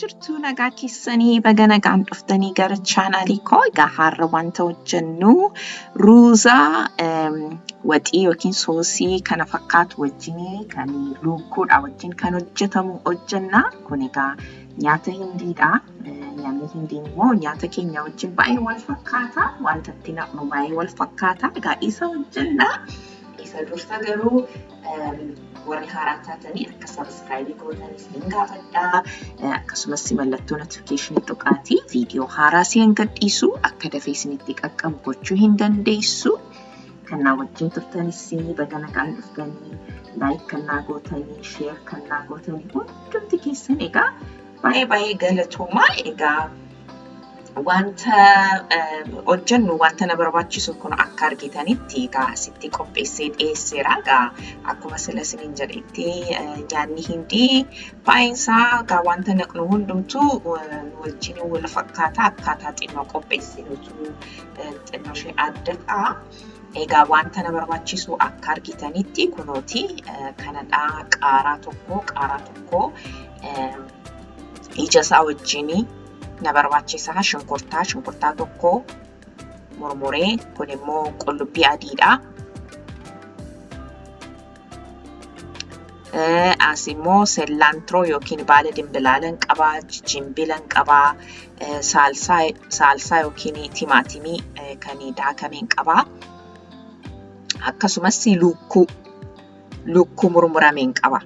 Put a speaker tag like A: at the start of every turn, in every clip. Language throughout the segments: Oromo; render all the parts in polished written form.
A: Jirtu nagaa keessanii baga nagaan dhuftanii gara chaanaalii koo egaa har'a wanta hojjennu ruuza waxii yookiin soosii kana fakkaatu wajjin kan lukkuudha wajjin kan hojjetamu hojjenna. Kun egaa nyaata hindiidha. Nyaanni hindiin immoo nyaata keenya wajjin baay'ee wal fakkaata. Wanta itti naqnu baay'ee wal fakkaata. Egaa isa hojjenna. Isa dursa garuu warri haaraa taatanii akka subscribe gootanis hin gaafadhaa. Akkasumas mallattoo notification tuqaatii viidiyoo haaraa siin gadhiisu akka dafee isinitti qaqqabu gochuu hin dandeessu. Kan wajjin turtanis baga nagaan dhuftanii like kan gootanii share kan gootanii hundumti keessan egaa baay'ee galatoomaa. Egaa wanta hojjennu wanta na barbaachisu kun akka argitanitti egaa asitti qopheessee dhiyeesseera. Egaa akkuma sila isiniin jedhetti nyaanni hindii baay'insaa egaa wanta naqnu hundumtuu wajjin wal fakkaata. Akkaataa xinnoo qopheessinutu xinnoo ishee adda ta'a. Egaa wanta na barbaachisu akka argitanitti kunooti kanadha. Qaaraa tokko ija isaa wajjin na barbaachisa. Shunkurtaa tokko murmuree kun immoo qullubbii adiidha. As immoo Cilantro yookiin baala dimbilaalan qaba, jinjibilan qaba, saalsaa yookiin timaatimii kan daakameen qaba. Akkasumas lukku murmurameen qaba.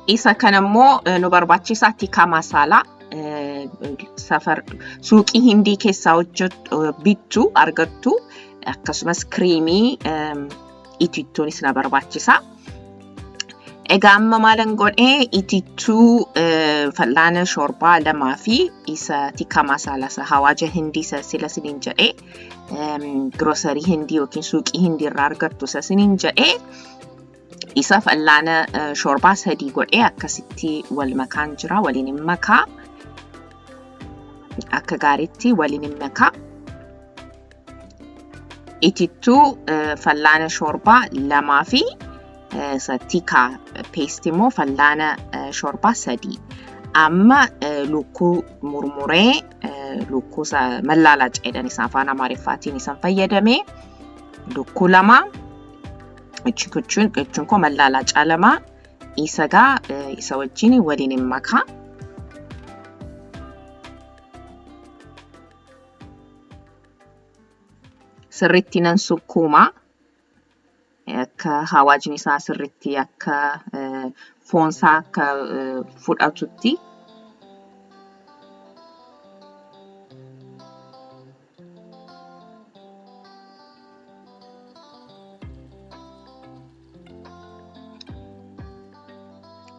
A: Isa kanammoo nu barbaachisa tikka massala suuqii hindii keessaa bittu argattu. Akkasumas creamii itittuunis na barbaachisa. Egaa amma maalan godhee itittuu fal'aana shorbaa lamaa fi isa tikka massala hawaaja hindii sila siniin jedhee grocery hindii yookiin suuqii hindii irraa argattu siniin jedhee isa fal'aana shorbaa 3 godhee akkasitti wal makaan jira. Waliin hin makaa. Akka gaariitti waliin hin makaa. Itittuu fal'aana shorbaa lamaa fi tikka paste immoo fal'aana shorbaa 3. Amma lukkuu murmuree lukkuu mallaalaa jedhan isa afaan Amaariffaatiin isan fayyadamee lukkuu 2 jechuun koo mallaalaa caalamaa isa wajjin waliin hin makaa. Sirriitti nan sukkuuma. Akka hawaajni isaa sirriitti akka foonsaa akka fudhatutti.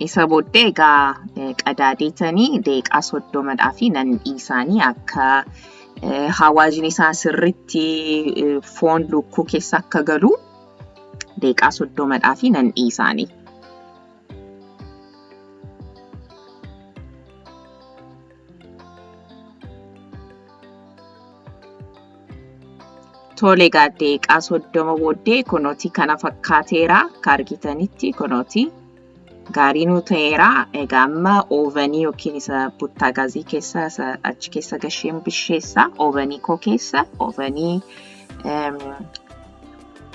A: Isa booddee egaa qadaadeetanii daqiiqaa 30 fi nan dhiisanii akka hawaajni isaa sirriitti foon lukkuu keessa akka galu daqiiqaa 30 fi nan dhiisanii. Tole egaa daqiiqaa 30 booddee kunooti kana fakkaateera. Akka argitanitti kunooti. Gaarii nu ta'eera. Egaa amma oovanii yookiin isa buttaa gaazii keessa achi keessa gasheen bisheessa. Oovanii koo keessa oovanii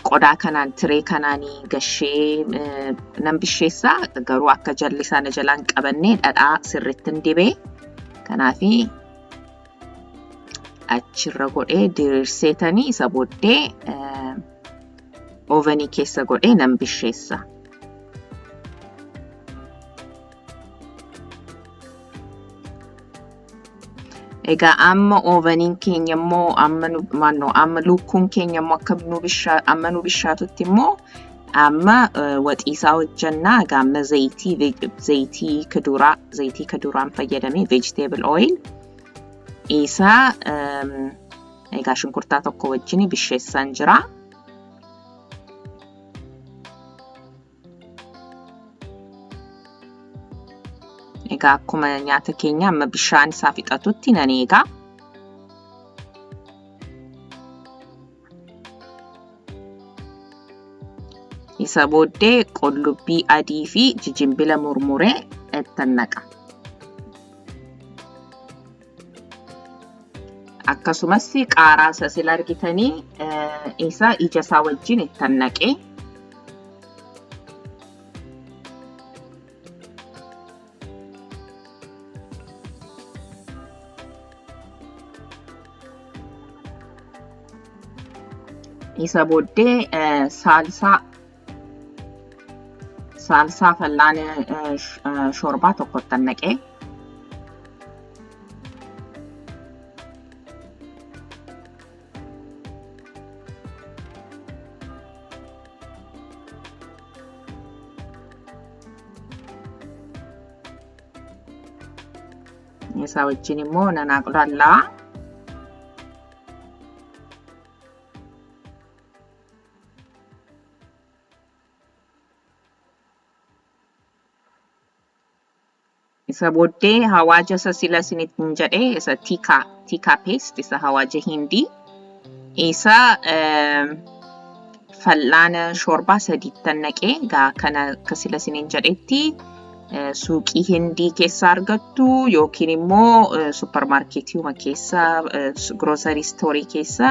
A: qodaa kanaan tiree kanaan gashee nan bisheessa. Garuu akka jalli sana jalaan qabannee dhadhaa sirriitti dibee. Kanaafi achirra godhee diriirseetanii isa booddee oovanii keessa godhee nan bisheessa. Egaa amma oovaniin keenya immoo amma lukkuun keenya immoo amma nu bishaatutti immoo amma waxiisaa hojjannaa. Egaa amma zayitii kuduraan fayyadamee vegetable oil isaa egaa shunkurtaa tokko wajjin bisheessan jira. Egaa akkuma nyaata keenya amma bishaan isaa fixatutti nan eegaa. Isa booddee qullubbii adii fi jinjibila murmuree ittan naqa. Akkasumas qaaraa isa sila argitanii isa ija isaa wajjin ittan naqee. Isa booddee saalsaa fal'aana shorbaa tokkottan naqee. Isa wajjin immoo nanaaqlallaa. Isa booddee hawaaja isa sila isinitti jedhee isa tikka paste isa hawaaja hindii. Isa fal'aana shorbaa sadiittan naqee kana sila isiniin jedhetti suuqii hindii keessa argattu yookiin immoo supermarkeetiiuma keessa grocery store keessa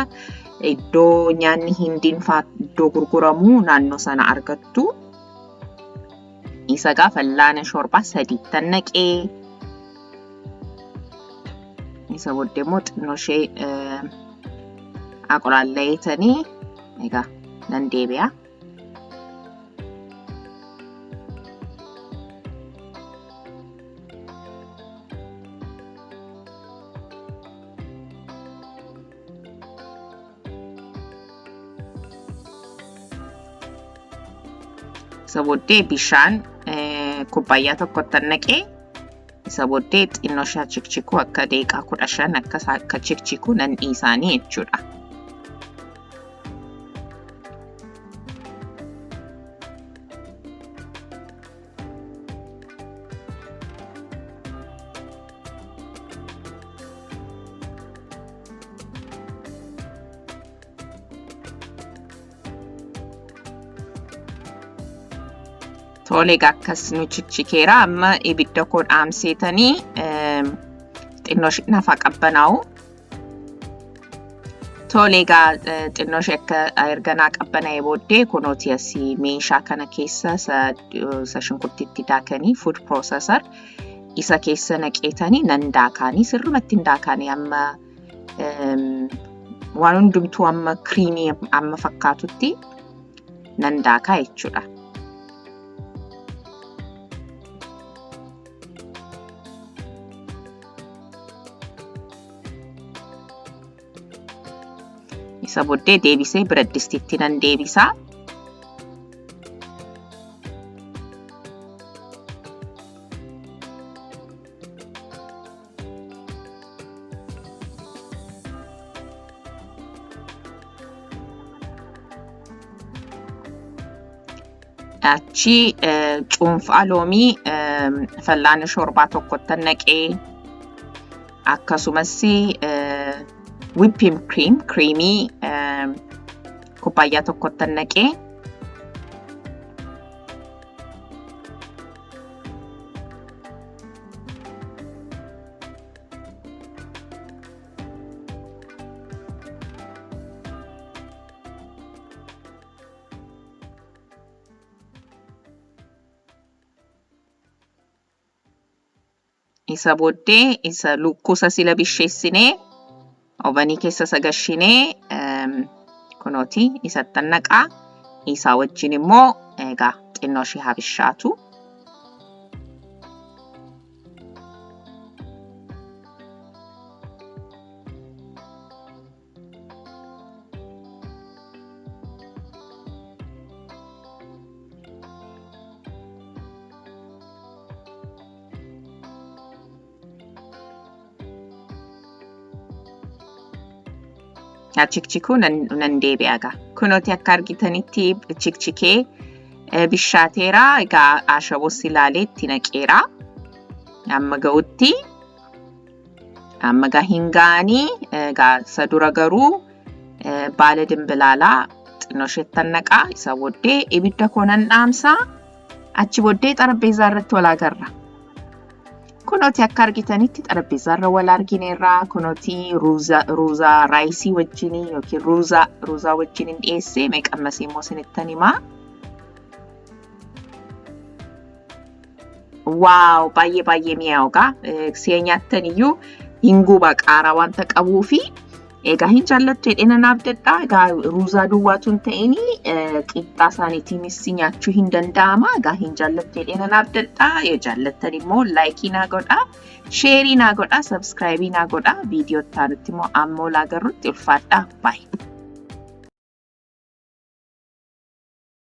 A: iddoo nyaanni hindiin iddoo gurguramu naannoo sana argattu. Isa fal'aana shorbaa sadiittan naqee. Isa booddee immoo xinnoo ishee aqulaalleeytanii egaa nan deebi'a. Isa booddee bishaan kubbayyaa tokkottan naqee. Isa booddee xinnoo ishee chikchikuu akka daqiiqaa 15 akka chikchikuu nan dhiisaanii jechuudha. Tole akkas nu chikchikeera amma ibidda koo dhaamseetanii xinnoo ishee nafa qabbanaa'u. Tole xinnoo ishee akka erganaa qabbana'ee booddee kunooti asii meeshaa kana keessa isa shunkurtiitti daakanii food processor isa keessa naqeetanii nan daakaanii sirrumatti hin daakaanii amma waan hundumtuu amma creamy amma fakkaatutti nan daakaa jechuudha. Isa booddee deebisee biraddistiitti nan deebisaa. Achi cuunfaa loomii fal'aana shorbaa tokkottan naqee. Akkasumas whipping creamy kubbayyaa tokkottan naqee. Isa booddee isa lukkuusa sila bisheessinee ovanii keessa sagashinee kunooti isattan naqaa. Isaa wajjin immoo egaa xinnoo ishee haa bishaatu. Chikchikuu nan deebi'aga. Kunooti akka argitanitti chikchikee bishaateera. Egaa ashaboos ilaalee itti naqeera. Amma ga'utti amma gaa hin ga'anii egaa isa dura garuu baala dimbilaalaa xinnoo shettan naqaa isa booddee ibidda koonan dhaamsaa achi booddee xarabeezaa irratti wal agarra. Kunooti akka argitanitti xarabeezaa irra wal argineerraa kunooti ruuza raayisii wajjinii yookiin ruuza wajjiniin dhiyeessee meeqammasee immoo isinittan himaa. Waaw baay'ee mi'aawugaa see nyaattaniyyuu hin guba qaaraa wanta qabuu fi egaa hin jaallattu jedhee nan abdadhaa. Egaa ruuzaa duwwaatu hin ta'inii qixxaa isaaniitiinis nyaachuu hin danda'ama. Egaa hin jaallattu jedhee nan abdadhaa. Yoo jaallattan immoo laayikii naa godhaa, sheerii naa godhaa, sabskraayibii naa godhaa. Viidiyoo itti aanutti immoo ammoo laagarrutti ulfaadhaa. Baay'ee.